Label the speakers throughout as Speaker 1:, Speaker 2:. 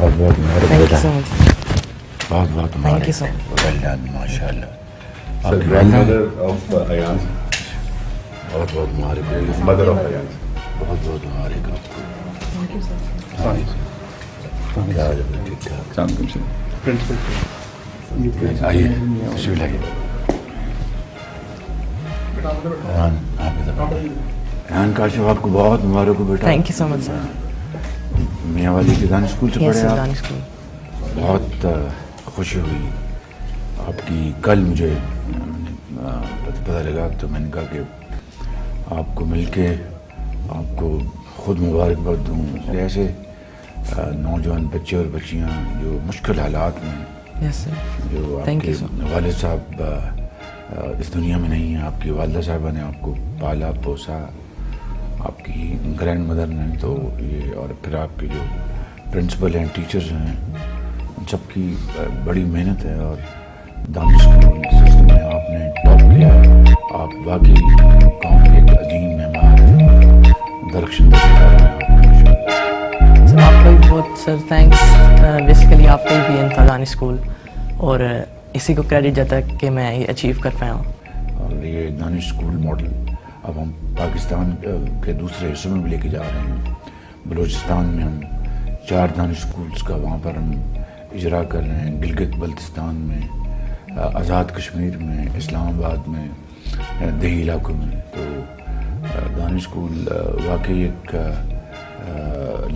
Speaker 1: بہت بہت مبارک
Speaker 2: Thank you
Speaker 1: beta,
Speaker 2: so much.
Speaker 1: بہت بہت
Speaker 2: Thank you
Speaker 1: مبارک.
Speaker 2: so much.
Speaker 1: ویل ڈن, ماشاء اللہ.
Speaker 3: Sir, grandmother of Ayaan,
Speaker 1: بہت بہت مبارک بیٹا,
Speaker 3: mother of Ayaan.
Speaker 1: بہت بہت مبارک آپ کو.
Speaker 2: Thank you, sir.
Speaker 1: کیا حال ہے بیٹا, ٹھیک ٹھاک؟
Speaker 3: السلام علیکم سر. پرنسپل
Speaker 1: آئیے تشریف لائیے. ایان, آپ ادھر. ایان کاشف, آپ کو بہت مبارک ہو بیٹا.
Speaker 2: Thank you so much, sir.
Speaker 1: میاں والی کے دانش اسکول سے
Speaker 2: Yes,
Speaker 1: پڑھے
Speaker 2: sir,
Speaker 1: آپ.
Speaker 2: Danish School.
Speaker 1: بہت خوشی ہوئی آپ کی. کل مجھے پتہ لگا تو میں نے کہا کہ آپ کو مل کے آپ کو خود مبارکباد دوں. ایسے نوجوان بچے اور بچیاں جو مشکل حالات میں,
Speaker 2: Yes, sir.
Speaker 1: جو آپ
Speaker 2: Thank
Speaker 1: کے
Speaker 2: you, sir.
Speaker 1: والد صاحب اس دنیا میں نہیں ہیں, آپ کی والدہ صاحبہ نے آپ کو پالا پوسا, آپ کی گرینڈ مدر نے, تو یہ اور پھر آپ کے جو پرنسپل ہیں, ٹیچرز ہیں, ان سب کی بڑی محنت ہے. اور دانش اسکول سسٹم میں آپ نے ٹاپ کیا ہے. آپ واقعی قوم کے ایک عظیم معمار ہیں, درخشن ستارہ ہیں آپ.
Speaker 2: سر آپ کا بھی بہت سر تھینکس. بیسیکلی آپ کا ہی بھی تھا دانش اسکول, اور اسی کو کریڈٹ جاتا ہے کہ میں یہ اچیو کر پایا ہوں.
Speaker 1: اور یہ دانش اسکول ماڈل اب ہم پاکستان کے دوسرے حصوں میں بھی لے کے جا رہے ہیں. بلوچستان میں ہم 4 دانش اسکولس کا وہاں پر ہم اجرا کر رہے ہیں. گلگت بلتستان میں, آزاد کشمیر میں, اسلام آباد میں, دیہی علاقوں میں. تو دانش اسکول واقعی ایک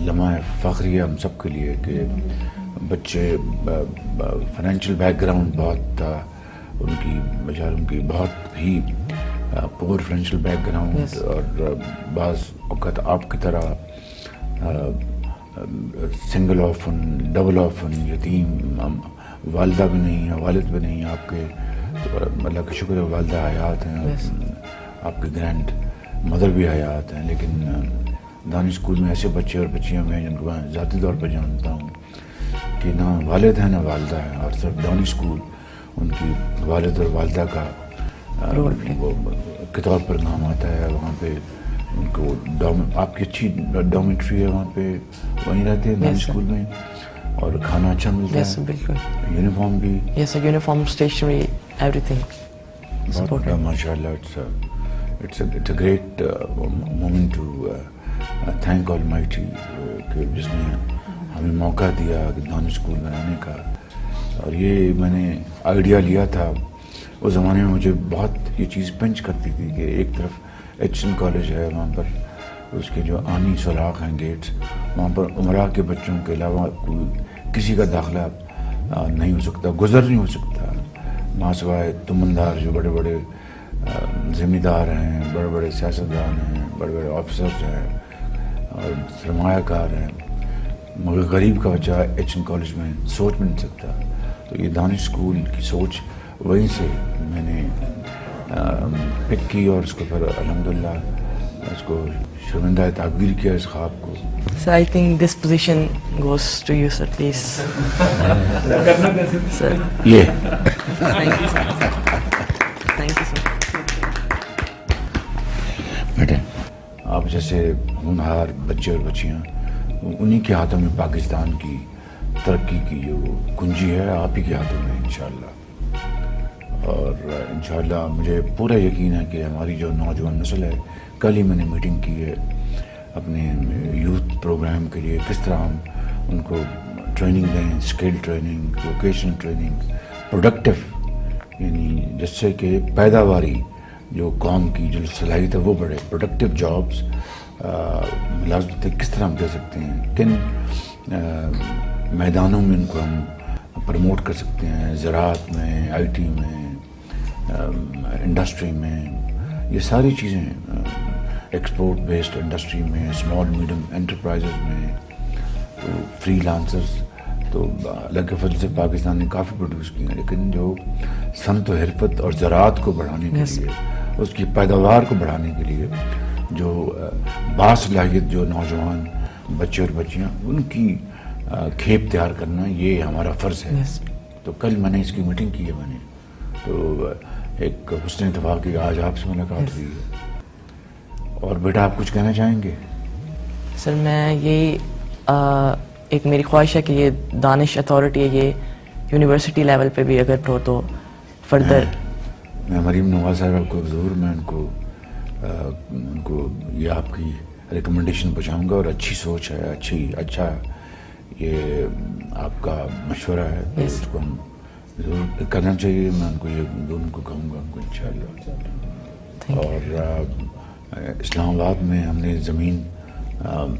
Speaker 1: لمحہ فخری ہے ہم سب کے لیے کہ بچے فائنینشیل بیک گراؤنڈ بہت تھا ان کی, بیچاروں کی بہت ہی پور فائنینشیل بیک گراؤنڈ, اور بعض اوقات آپ کی طرح سنگل آفن, ڈبل آفن, یتیم, والدہ بھی نہیں ہے, والد بھی نہیں ہے آپ کے. تو اللہ کا شکر ہے والدہ حیات ہیں, آپ کے گرینڈ مدر بھی حیات ہیں. لیکن دانش اسکول میں ایسے بچے اور بچیاں ہیں جن کو میں ذاتی طور پر جانتا ہوں کہ نہ والد ہیں نہ والدہ ہیں, اور صرف دانش اسکول ان کی والد اور والدہ کا وہ کتاب پر نام آتا ہے. وہاں پہ ان کو آپ کی اچھی ڈومیٹری ہے, وہاں پہ وہیں رہتے ہیں دانش اسکول میں, اور کھانا اچھا ملتا
Speaker 2: Yes, sir,
Speaker 1: ہے,
Speaker 2: بالکل.
Speaker 1: یونیفارم بھی.
Speaker 2: Yes, sir, uniform, stationery, everything.
Speaker 1: بہت ماشاء اللہ. It's a great moment to thank almighty کہ جس نے ہمیں موقع دیا کہ دانش اسکول بنانے کا. اور یہ میں نے آئیڈیا لیا تھا اس زمانے میں. مجھے بہت یہ چیز پنچ کرتی تھی کہ ایک طرف ایچ این کالج ہے, وہاں پر اس کے جو آنی سوراخ ہیں گیٹس, وہاں پر عمرہ کے بچوں کے علاوہ کسی کا داخلہ نہیں ہو سکتا, گزر نہیں ہو سکتا, ماں سوائے تمندار جو بڑے بڑے ذمہ دار ہیں, بڑے بڑے سیاستدان ہیں, بڑے بڑے آفیسرز ہیں اور سرمایہ کار ہیں. مگر غریب کا بچہ ایچ این کالج میں سوچ بھی نہیں سکتا. تو یہ دانش اسکول کی سوچ وہیں سے میں نے پک کی, اور اس کو پھر الحمدللہ اس کو شرمندہ تعبیر کیا اس خواب کو.
Speaker 2: So I think this position goes to you, sir, please. Sir,
Speaker 1: یہ
Speaker 2: thank you, sir. Thank you, sir.
Speaker 1: بیٹے آپ جیسے ہونہار بچے اور بچیاں, انہی کے ہاتھوں میں پاکستان کی ترقی کی جو کنجی ہے آپ ہی کے ہاتھوں میں انشاءاللہ. اور انشاءاللہ مجھے پورا یقین ہے کہ ہماری جو نوجوان نسل ہے, کل ہی میں نے میٹنگ کی ہے اپنے یوتھ پروگرام کے لیے, کس طرح ہم ان کو ٹریننگ دیں, skill training, vocational training, productive, یعنی جس سے کہ پیداواری جو قوم کی جو صلاحیت ہے وہ بڑھے. پروڈکٹیو جابس, ملازمتیں کس طرح ہم دے سکتے ہیں, کن میدانوں میں ان کو ہم پروموٹ کر سکتے ہیں, زراعت میں, آئی ٹی میں, انڈسٹری میں, یہ ساری چیزیں, ایکسپورٹ بیسڈ انڈسٹری میں, اسمال میڈیم انٹرپرائزز میں, تو فری لانسرز. تو اللہ کے فضل سے پاکستان نے کافی پروڈیوس کیا, لیکن جو صنعت و حرفت اور زراعت کو بڑھانے کے لیے, اس کی پیداوار کو بڑھانے کے لیے جو باصلاحیت جو نوجوان بچے اور بچیاں, ان کی کھیپ تیار کرنا یہ ہمارا فرض ہے. تو کل میں نے اس کی میٹنگ کی ہے میں نے, تو ایک حسن اتفاق کی آج آپ سے ملاقات ہوئی ہے. اور بیٹا آپ کچھ کہنا چاہیں گے؟
Speaker 2: سر میں یہی ایک میری خواہش ہے کہ یہ دانش اتھارٹی ہے یہ یونیورسٹی لیول پہ بھی اگر ہو تو فردر.
Speaker 1: میں مریم نواز صاحب کو ضرور میں ان کو یہ آپ کی ریکمنڈیشن پہنچاؤں گا, اور اچھی سوچ ہے, اچھا یہ آپ کا مشورہ ہے, تو اس کو ہم ضرور کرنا چاہیے. میں ان کو یہ دونوں کو کہوں گا ان کو انشاءاللہ. اور اسلام آباد میں ہم نے زمین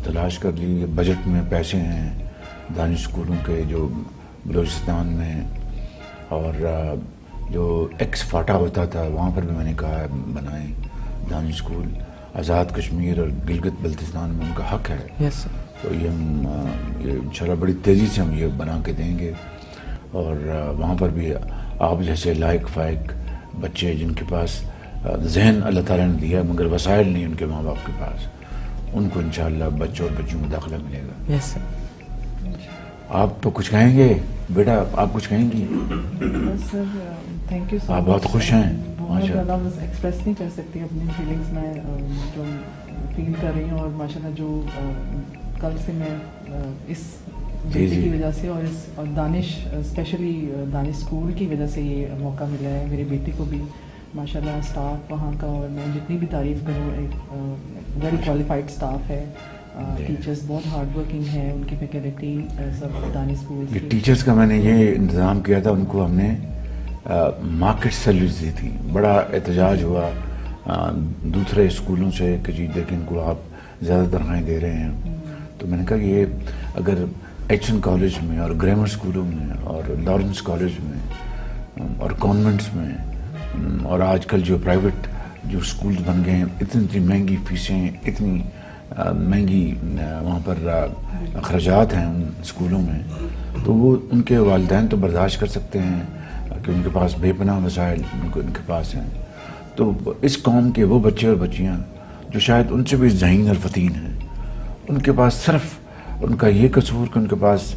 Speaker 1: تلاش کر لی, بجٹ میں پیسے ہیں دانش اسکولوں کے جو بلوچستان میں, اور جو ایکس فاٹا ہوتا تھا وہاں پر بھی میں نے کہا ہے بنائیں دانش اسکول. آزاد کشمیر اور گلگت بلتستان میں ان کا حق ہے.
Speaker 2: یس سر.
Speaker 1: تو یہ ہم یہ انشاءاللہ بڑی تیزی سے ہم یہ بنا کے دیں گے, اور وہاں پر بھی آپ جیسے لائق فائق بچے جن کے پاس ذہن اللہ تعالیٰ نے دیا مگر وسائل نہیں ان کے ماں باپ کے پاس, ان کو انشاءاللہ بچوں اور بچوں کو داخلہ ملے گا.
Speaker 2: یس سر.
Speaker 1: آپ تو کچھ کہیں گے بیٹا, آپ کچھ کہیں گی؟
Speaker 4: سر تھینک یو سو مچ.
Speaker 1: آپ بہت خوش ہیں
Speaker 4: بہت زیادہ بس ایکسپریس نہیں کر سکتی اپنی فیلنگس میں جو فیل کر رہی ہوں, اور ماشاء اللہ جو کل سے میں اس بیٹے کی وجہ سے اور دانش اسپیشلی دانش اسکول کی وجہ سے یہ موقع ملا ہے میرے بیٹے کو بھی. ماشاء اللہ اسٹاف وہاں کا, اور میں جتنی بھی تعریف کروں ایک ویری کوالیفائڈ اسٹاف ہے, ٹیچرس بہت ہارڈ ورکنگ ہیں, ان کی فیکلٹی سب دانش اسکول.
Speaker 1: یہ ٹیچرس کا میں نے یہ انتظام کیا تھا, ان کو ہم نے مارکیٹ سیلریز دی تھی. بڑا احتجاج ہوا دوسرے اسکولوں سے کہ جی دیکھیں ان کو آپ زیادہ تنخواہیں دے رہے ہیں. تو میں نے کہا کہ یہ اگر ایچ این کالج میں اور گرامر اسکولوں میں اور لارنس کالج میں اور کانوینٹس میں, اور آج کل جو پرائیویٹ جو اسکولز بن گئے ہیں, اتنی مہنگی فیسیں, اتنی مہنگی وہاں پر اخراجات ہیں ان اسکولوں میں, تو وہ ان کے والدین تو برداشت کر سکتے ہیں کہ ان کے پاس بے پناہ وسائل ان کے پاس ہیں. تو اس قوم کے وہ بچے اور بچیاں جو شاید ان سے بھی ذہین اور فتین ہیں, ان کے پاس صرف ان کا یہ قصور کہ ان کے پاس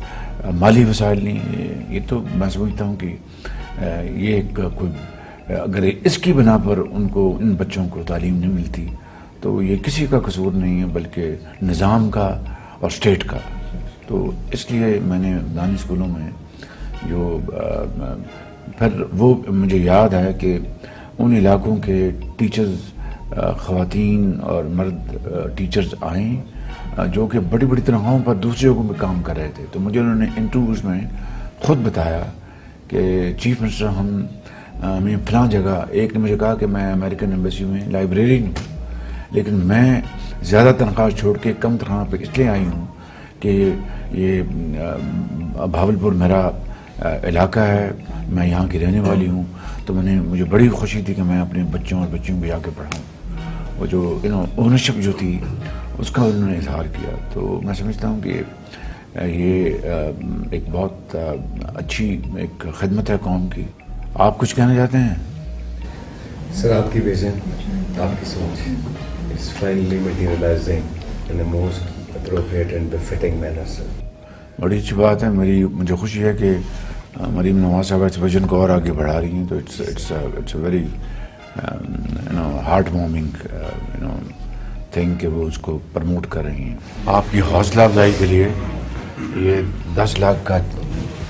Speaker 1: مالی وسائل نہیں. یہ تو میں سمجھتا ہوں کہ یہ ایک کوئی اگر اس کی بنا پر ان کو ان بچوں کو تعلیم نہیں ملتی تو یہ کسی کا قصور نہیں ہے بلکہ نظام کا اور اسٹیٹ کا. تو اس لیے میں نے دانش اسکولوں میں جو پھر وہ مجھے یاد ہے کہ ان علاقوں کے ٹیچرز خواتین اور مرد ٹیچرز آئیں جو کہ بڑی بڑی تنخواہوں پر دوسری جگہوں میں کام کر رہے تھے. تو مجھے انہوں نے انٹرویوز میں خود بتایا کہ چیف منسٹر ہمیں فلاں جگہ, ایک نے مجھے کہا کہ میں امریکن ایمبیسی میں لائبریرین ہوں لیکن میں زیادہ تنخواہ چھوڑ کے کم تنخواہ پہ اس لیے آئی ہوں کہ یہ بھاولپور میرا علاقہ ہے, میں یہاں کی رہنے والی ہوں. تو مجھے بڑی خوشی تھی کہ میں اپنے بچوں اور بچیوں کو جا کے پڑھاؤں. وہ جو اونرشپ جو تھی اس کا انہوں نے اظہار کیا. تو میں سمجھتا ہوں کہ یہ ایک بہت اچھی ایک خدمت ہے قوم کی. آپ کچھ کہنا چاہتے ہیں؟
Speaker 5: سر آپ کی ویژن, آپ کی سوچ is finally materializing in a most appropriate and befitting manner, sir.
Speaker 1: بڑی اچھی بات ہے. مجھے خوشی ہے کہ مریم نواز صاحبہ اس ویژن کو اور آگے بڑھا رہی ہیں. تو it's a very heart warming thing کہ وہ اس کو پروموٹ کر رہی ہیں. آپ کی حوصلہ افزائی کے لیے یہ 10 لاکھ کا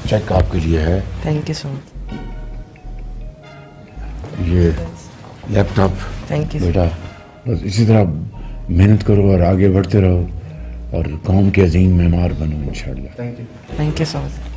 Speaker 1: چیک آپ کے لیے ہے.
Speaker 2: تھینک یو سو مچ.
Speaker 1: یہ لیپ ٹاپ
Speaker 2: تھینک یو
Speaker 1: بیٹا, بس اسی طرح محنت کرو اور آگے بڑھتے رہو اور قوم کے عظیم معمار بنو انشاءاللہ.
Speaker 2: Thank you so much.